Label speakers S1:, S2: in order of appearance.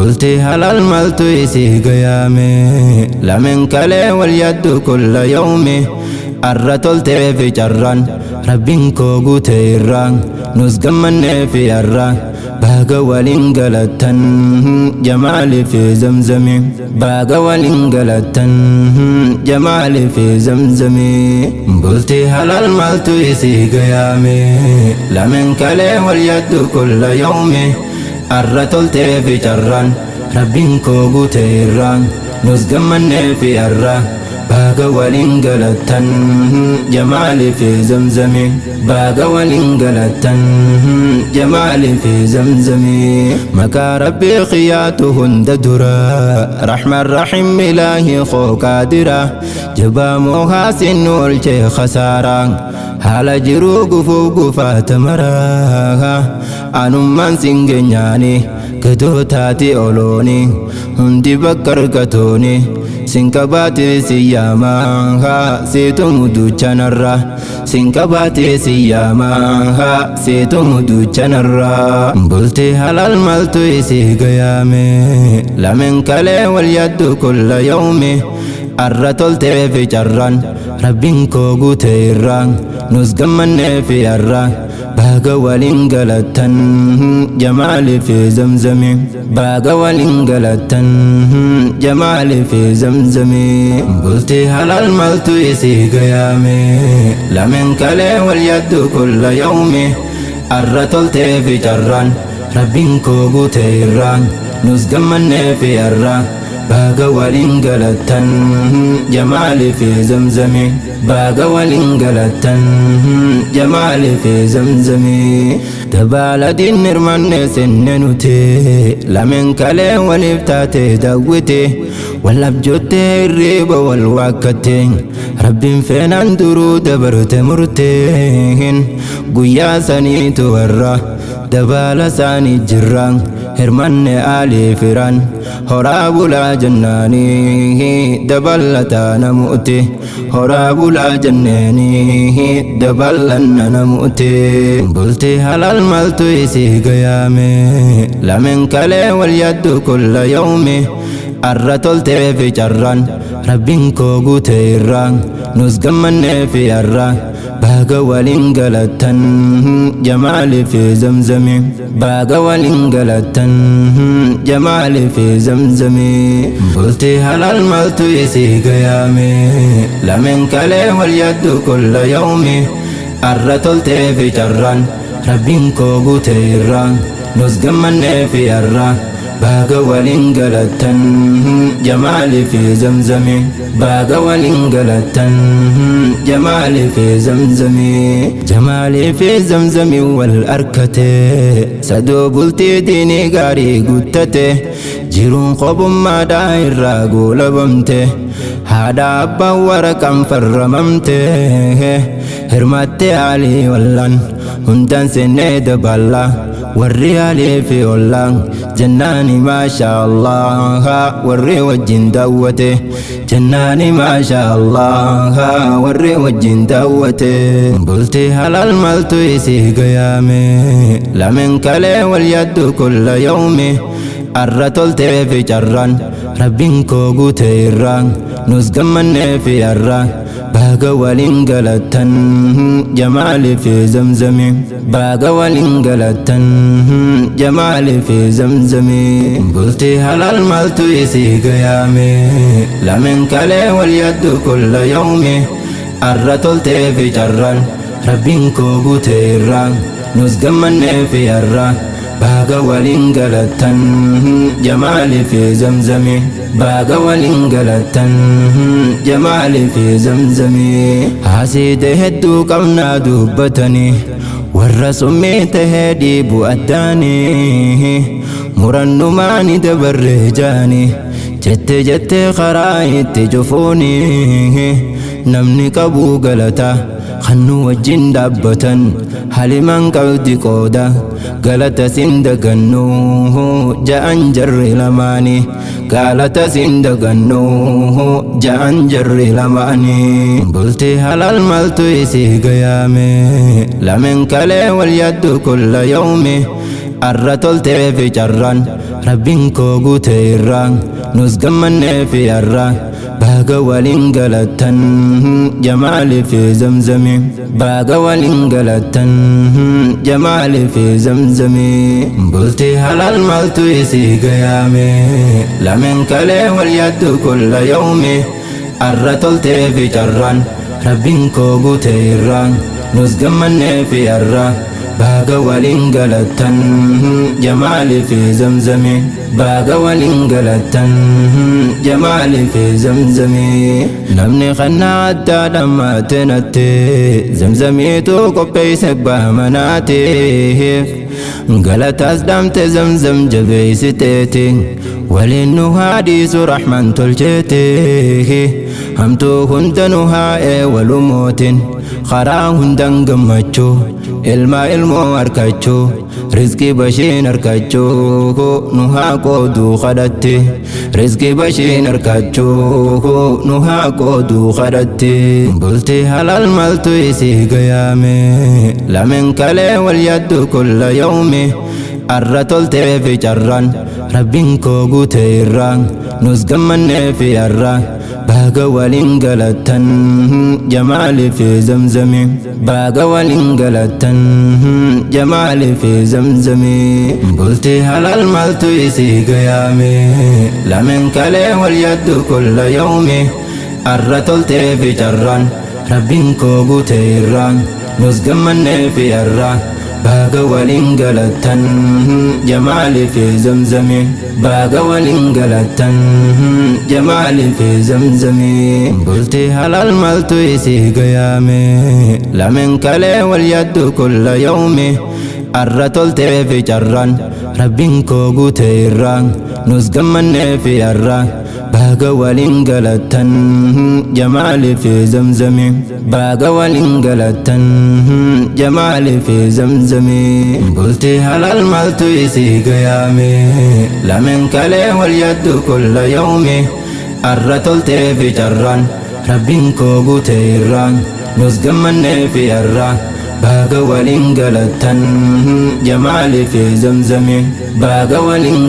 S1: bultii halal maltu isii gayaame lamen kalee wal yaddu kulla yawmi arra toltee fi carraan rabbiin koo guute irraan nus gammannee fi arraan baga waliin galatan jamaali fi zamzami baga waliin galatan jamaali fi zamzami bultii halal maltu isii gayaame lamen kalee wal yaddu kulla yawmi arra toltee fi carraan rabbiin koo guute irraan nus gammannee fi arraan baga waliin galatan jamaali fi zamzami baga waliin galatan jamaali fi zamzami maqaa rabbii qiyaatu hunda dura rahman rahim ilaahi koo qaadira jabaa moohaasin oolchee khasaaraan haala jiruu gufuu gufaata maraa anummaan singeenyaani gadootaati olooni hundi bakka argatooni sinkabaate siyaamaha seetumu duchanarra sinkabaate siyaamaha seetumu duchanarra bultii halal maltu isii gayaame lamen kalee wal yaddu kulla yawmi arra toltee fi carraan rabbiin koo guute irraan nus gammannee fi arraan baga waliin galatan jamaali fi zamzami baga waliin galatan jamaali fi zamzami bultii halal maltu isii gayaame lamen kalee wal yaddu kulla yawmi arra toltee fi carraan rabbiin koo guute irraan nus gammannee fi arraan baga waliin galatan jamaali fi zamzami baga waliin galatan jamaali fi zamzami dabaaladin nirmanne senne nuti lamen kalee waliif taate daawwite wal abjootte hirriba wal waakkate rabbiin feenaan duruu dabarte murteen guyyaa saniitu warra dabaala saanii jirraan hirmanne aalii firaan horaa bulaa jannaanii dabalataa namuuti horaa bulaa janneeni dabalanna namuuti bultii halal maltu isii gayaame lamen kalee wal yaddu kulla yawmi arra toltee fi carraan rabbiin koo guute irraan nus gammannee fi arraan baga waliin galatan jamaali fi zamzami baga waliin galatan jamaali fi zamzami bultii halal maltu isii gayaame lamen kalee wal yaddu kulla yawmi arra toltee fi carraan rabbiin koo guute irraan nus gammannee fi arraan baga waliin galatan jamaali fi zamzami baga waliin galatan jamaali fi zamzami jamaali fi zamzami wal arkate sadoo bultii diinii gaarii guttate jiruun qobummaadhaa irraa goolabamte haadha abbaan waraqaan farramamte hirmatte aalii wallaan hundaan seennee daballaa warri aalii fi ollaan jannaani maasha Allah warri wajjin daawwate jannaani maasha Allah warri wajjin daawwate bultii halal maltu isii gayaame lamen kalee wal yaddu kulla yawmi arra toltee fi carraan rabbiin koo guute irraan nus gammannee fi arraan baga waliin galatan jamaali fi zamzami baga waliin galatan jamaali fi zamzami bultii halal maltu isii gayaame lamen kalee wal yaddu kulla yawmi arra toltee fi carraan rabbiin koo guute irraan nus gammannee fi arraan baga waliin galatan jamaali fi zamzami baga waliin galatan jamaali fi zamzami haaside hedduu qabnaa dubbatanii warra summii tahee dhiibu addaanii murannumaani dabarree jaanii jette karaa itti cufuuni namni qabuu galata kannu wajjin dhaabbatan haliman qabdi qooda galata sin dagannu ja'an jarri lamaani galata sin dagannu ja'an jarri lamaani bultii halal maltu isii gayaame lamen kalee wal yaddu kulla yawmi arra toltee fi carraan rabbiin koo guute irraan nus gammannee fi arraa baga waliin galatan jamaali fi zamzami baga waliin galatan jamaali fi zamzami bultii halal maltu isii gayaame lameen kalee wal yaddu kulla yawmi arra toltee fi carraan rabbiin koo guute irraan nus gammannee fi arraa baga waliin galatan jamaali fi zamzami baga waliin galatan jamaali fi zamzami namni khannaa addaa dhammaate natte zamzamiitu qopheeyse baamanaatiif galataas dhaamte zamzam jabeeysiteeti waliin nu haadhiisu rahman tolcheeti hamtuu hunda nu haa'ee walumootin karaa hundan gammachuu ilmaa ilmoo harkachuu rizqii bashiin harkachuu nu haa qooduu kadhatti rizqii bashiin harkachuu nu haa qooduu kadhatti bultii halal maltu isii gayaame lameen kalee wal yaddu kulla yawmi arra toltee fi carraan rabbiin koo guute irraan nus gammannee fi arraa baga waliin galatan jamaali fi zamzami baga waliin galatan jamaali fi zamzami bultii halal maltu isii gayaame lameen kalee wal yaddu kulla yawmi arra toltee fi carraan rabbiin koo guute irraan nus gammannee fi arraa baga waliin galatan jamaali fi zamzami baga waliin galatan jamaali fi zamzami bultii halal maltu isii gayaame lameen kalee wal yaddu kulla yawmi arra toltee fi carraan rabbiin koo guute irraan nus gammannee fi arraa baga waliin galatan jamaali fi zamzami baga waliin galatan jamaali fi zamzami bultii halal maltu isii gayaame lameen kalee wal yaddu kulla yawmi arra toltee fi carraan rabbiin koo guute irraan nus gammannee fi arraa baga waliin galatan jamaali fi zamzami baga waliin